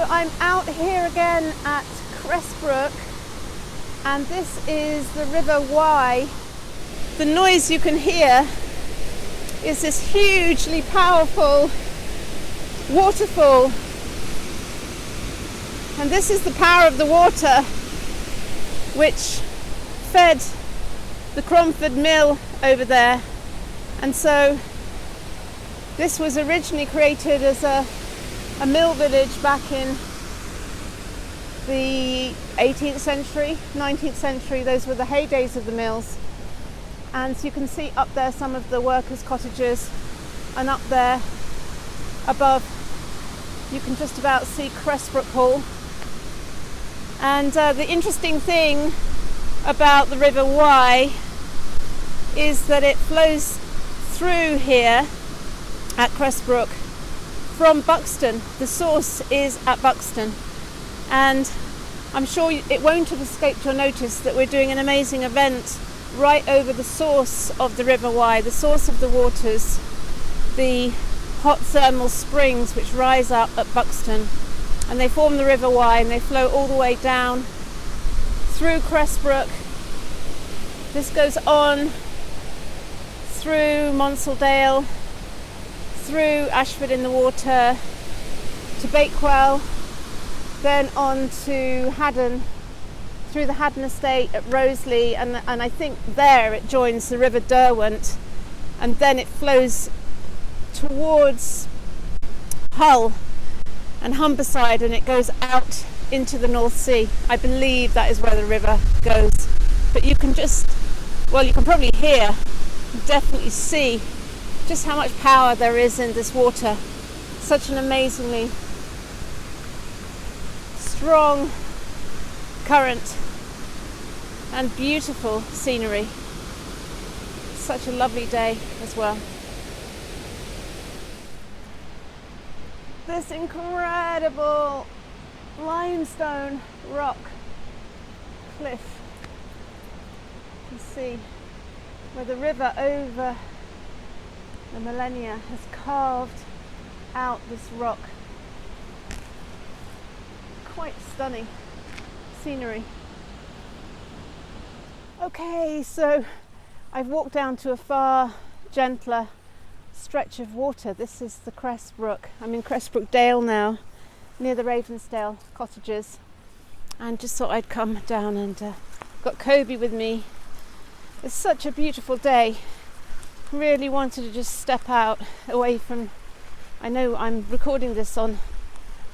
I'm out here again at Cressbrook, and this is the River Wye. The noise you can hear is this hugely powerful waterfall, and this is the power of the water which fed the Cromford mill over there. And so this was originally created as a mill village back in the 18th century, 19th century. Those were the heydays of the mills. And so you can see up there some of the workers' cottages, and up there above you can just about see Cressbrook Hall. And the interesting thing about the River Wye is that it flows through here at Cressbrook from Buxton. The source is at Buxton, and I'm sure it won't have escaped your notice that we're doing an amazing event right over the source of the River Wye, the source of the waters, the hot thermal springs which rise up at Buxton, and they form the River Wye, and they flow all the way down through Cressbrook. This goes on through Monsaldale, through Ashford in the Water, to Bakewell, then on to Haddon, through the Haddon estate at Roseley, and I think there it joins the River Derwent, and then it flows towards Hull and Humberside, and it goes out into the North Sea. I believe that is where the river goes. But you can you can probably hear, definitely see just how much power there is in this water. Such an amazingly strong current and beautiful scenery. Such a lovely day as well. This incredible limestone rock cliff. You can see where the river over the millennia has carved out this rock. Quite stunning scenery. Okay, so I've walked down to a far gentler stretch of water. This is the Cressbrook. I'm in Cressbrook Dale now, near the Ravensdale cottages, and just thought I'd come down, and got Kobe with me. It's such a beautiful day. Really wanted to just step out away from, I know I'm recording this on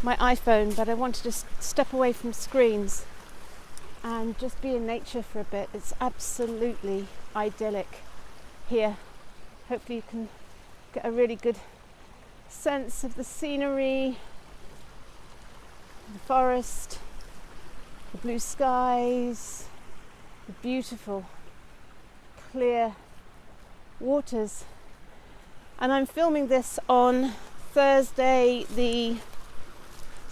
my iPhone, but I want to just step away from screens and just be in nature for a bit. It's absolutely idyllic here. Hopefully you can get a really good sense of the scenery, the forest, the blue skies, the beautiful clear waters. And I'm filming this on Thursday the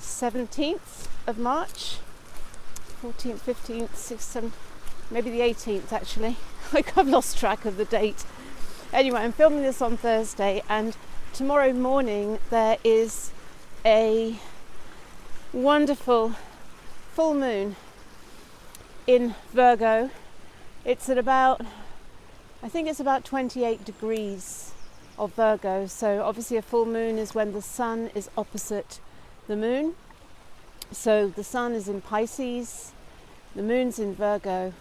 17th of March, 14th, 15th, 16th, 17th, maybe the 18th actually. I've lost track of the date. Anyway, I'm filming this on Thursday, and tomorrow morning there is a wonderful full moon in Virgo. It's at about, I think it's about 28 degrees of Virgo. So obviously a full moon is when the sun is opposite the moon. So the sun is in Pisces, the moon's in Virgo,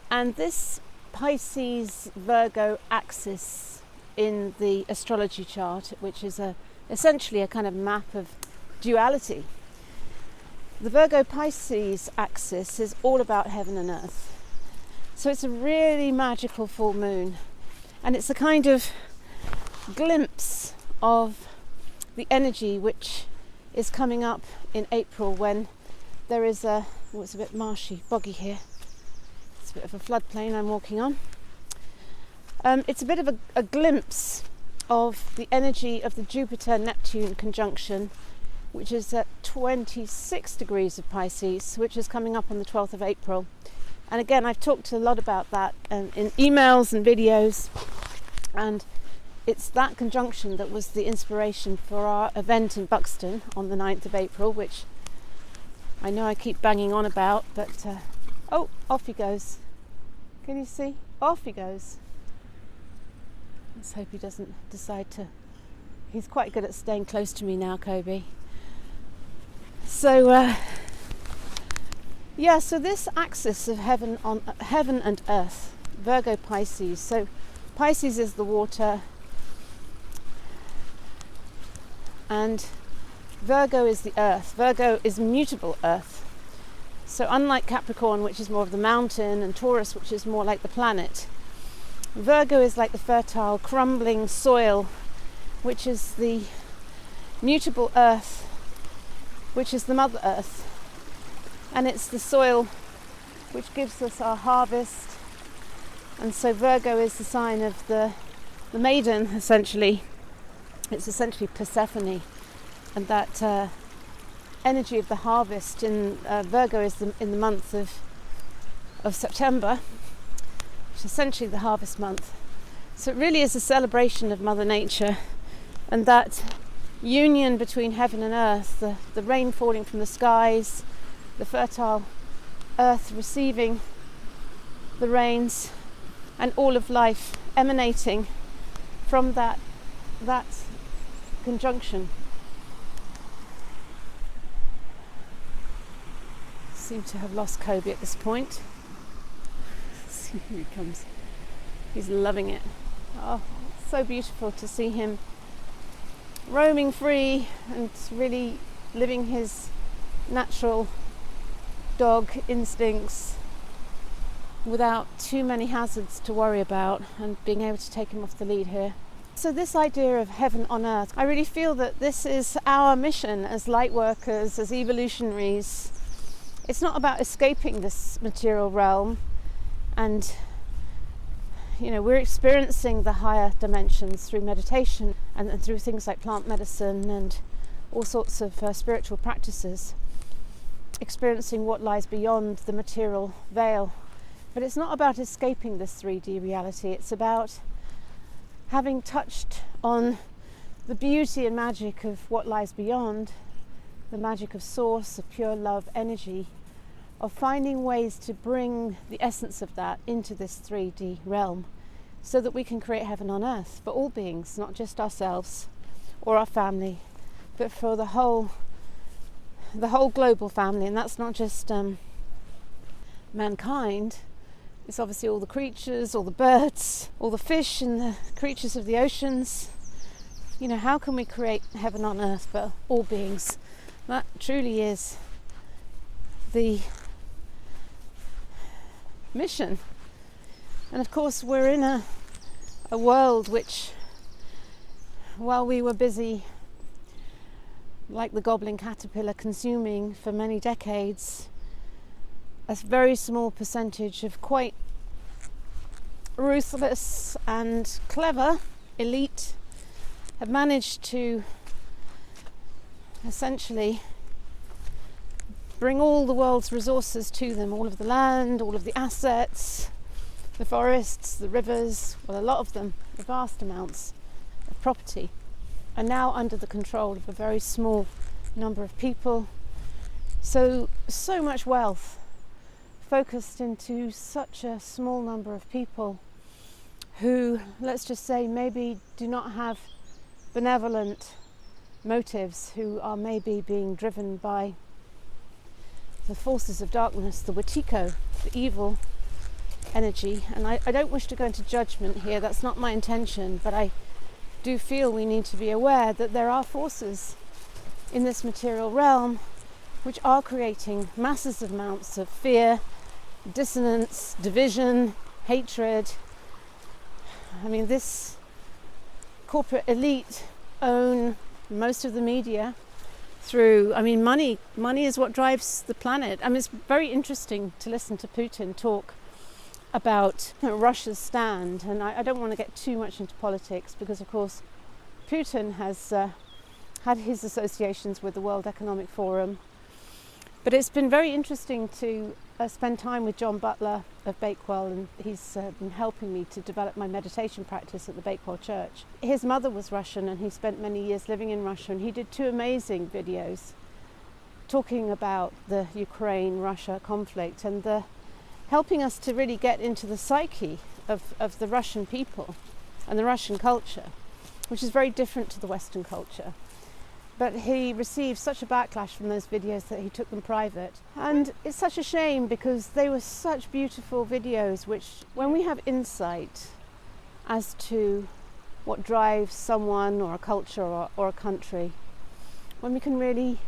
and this Pisces Virgo axis in the astrology chart, which is essentially a kind of map of duality. The Virgo Pisces axis is all about heaven and earth. So it's a really magical full moon, and it's a kind of glimpse of the energy which is coming up in April, when there is it's a bit marshy, boggy here. It's a bit of a floodplain I'm walking on. It's a bit of a glimpse of the energy of the Jupiter-Neptune conjunction, which is at 26 degrees of Pisces, which is coming up on the 12th of April. And again, I've talked a lot about that in emails and videos, and it's that conjunction that was the inspiration for our event in Buxton on the 9th of April, which I know I keep banging on about, but oh, off he goes. Can you see? Off he goes. Let's hope he doesn't decide to. He's quite good at staying close to me now, Kobe. So so this axis of heaven and earth, Virgo, Pisces. So Pisces is the water, and Virgo is the earth. Virgo is mutable earth. So unlike Capricorn, which is more of the mountain, and Taurus, which is more like the planet, Virgo is like the fertile, crumbling soil, which is the mutable earth, which is the Mother Earth. And it's the soil which gives us our harvest. And so Virgo is the sign of the maiden, essentially. It's essentially Persephone. And that energy of the harvest in Virgo is in the month of September, which is essentially the harvest month. So it really is a celebration of Mother Nature, and that union between heaven and earth, the rain falling from the skies, the fertile earth receiving the rains, and all of life emanating from that conjunction. Seem to have lost Kobe at this point. See, here he comes. He's loving it. Oh, it's so beautiful to see him roaming free and really living his natural dog instincts without too many hazards to worry about, and being able to take him off the lead here. So this idea of heaven on earth, I really feel that this is our mission as light workers, as evolutionaries. It's not about escaping this material realm, and we're experiencing the higher dimensions through meditation and through things like plant medicine and all sorts of spiritual practices, experiencing what lies beyond the material veil. But it's not about escaping this 3D reality. It's about having touched on the beauty and magic of what lies beyond, the magic of source, of pure love energy, of finding ways to bring the essence of that into this 3D realm, so that we can create heaven on earth for all beings, not just ourselves or our family, but for the whole global family. And that's not just mankind. It's obviously all the creatures, all the birds, all the fish and the creatures of the oceans. How can we create heaven on earth for all beings? That truly is the mission. And of course we're in a world which, while we were busy like the gobbling caterpillar consuming for many decades, a very small percentage of quite ruthless and clever elite have managed to essentially bring all the world's resources to them, all of the land, all of the assets, the forests, the rivers, well, a lot of them, the vast amounts of property, are now under the control of a very small number of people. So much wealth focused into such a small number of people who, let's just say, maybe do not have benevolent motives, who are maybe being driven by the forces of darkness, the Wetiko, the evil energy. And I don't wish to go into judgment here, that's not my intention, but I do feel we need to be aware that there are forces in this material realm which are creating massive amounts of fear, dissonance, division, hatred. I mean, this corporate elite own most of the media through, money is what drives the planet. It's very interesting to listen to Putin talk about Russia's stand, and I don't want to get too much into politics because, of course, Putin has had his associations with the World Economic Forum. But it's been very interesting to spend time with John Butler of Bakewell, and he's been helping me to develop my meditation practice at the Bakewell Church. His mother was Russian, and he spent many years living in Russia, and he did two amazing videos talking about the Ukraine-Russia conflict and helping us to really get into the psyche of the Russian people and the Russian culture, which is very different to the Western culture. But he received such a backlash from those videos that he took them private. And it's such a shame because they were such beautiful videos, which when we have insight as to what drives someone or a culture or a country, when we can really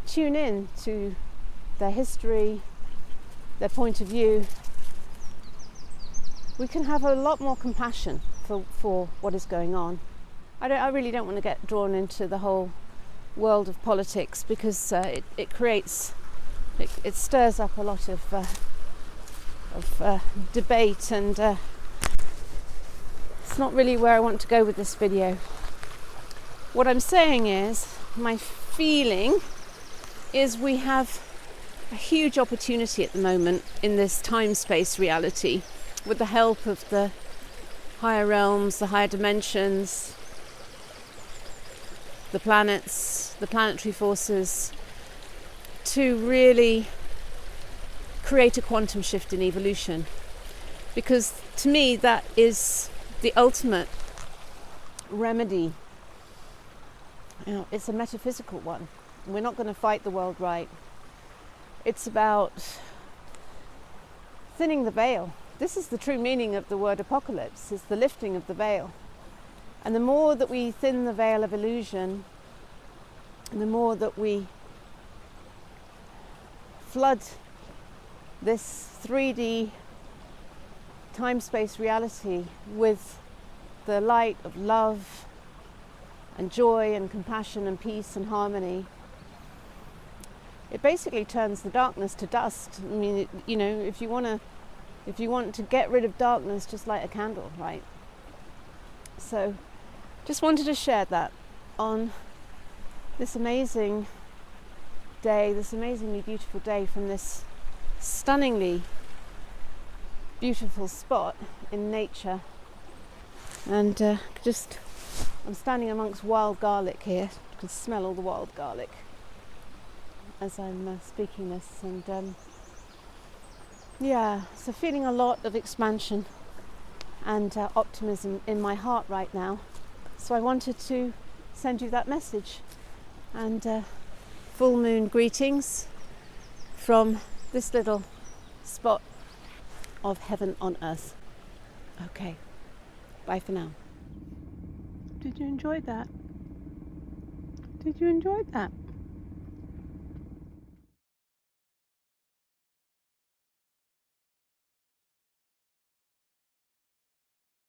tune in to their history, their point of view, we can have a lot more compassion for what is going on. I really don't want to get drawn into the whole world of politics because it stirs up a lot of debate, and it's not really where I want to go with this video. What I'm saying is, my feeling is we have a huge opportunity at the moment in this time-space reality, with the help of the higher realms, the higher dimensions, the planets, the planetary forces, to really create a quantum shift in evolution. Because to me, that is the ultimate remedy. It's a metaphysical one. We're not going to fight the world right. It's about thinning the veil. This is the true meaning of the word apocalypse, is the lifting of the veil. And the more that we thin the veil of illusion, and the more that we flood this 3D time-space reality with the light of love and joy and compassion and peace and harmony, it basically turns the darkness to dust. I mean, if you want to get rid of darkness, just light a candle, right? So just wanted to share that on this amazing day, this amazingly beautiful day from this stunningly beautiful spot in nature. And I'm standing amongst wild garlic here. You can smell all the wild garlic as I'm speaking this, and so feeling a lot of expansion and optimism in my heart right now. So I wanted to send you that message, and full moon greetings from this little spot of heaven on earth. Okay, bye for now. Did you enjoy that? Did you enjoy that?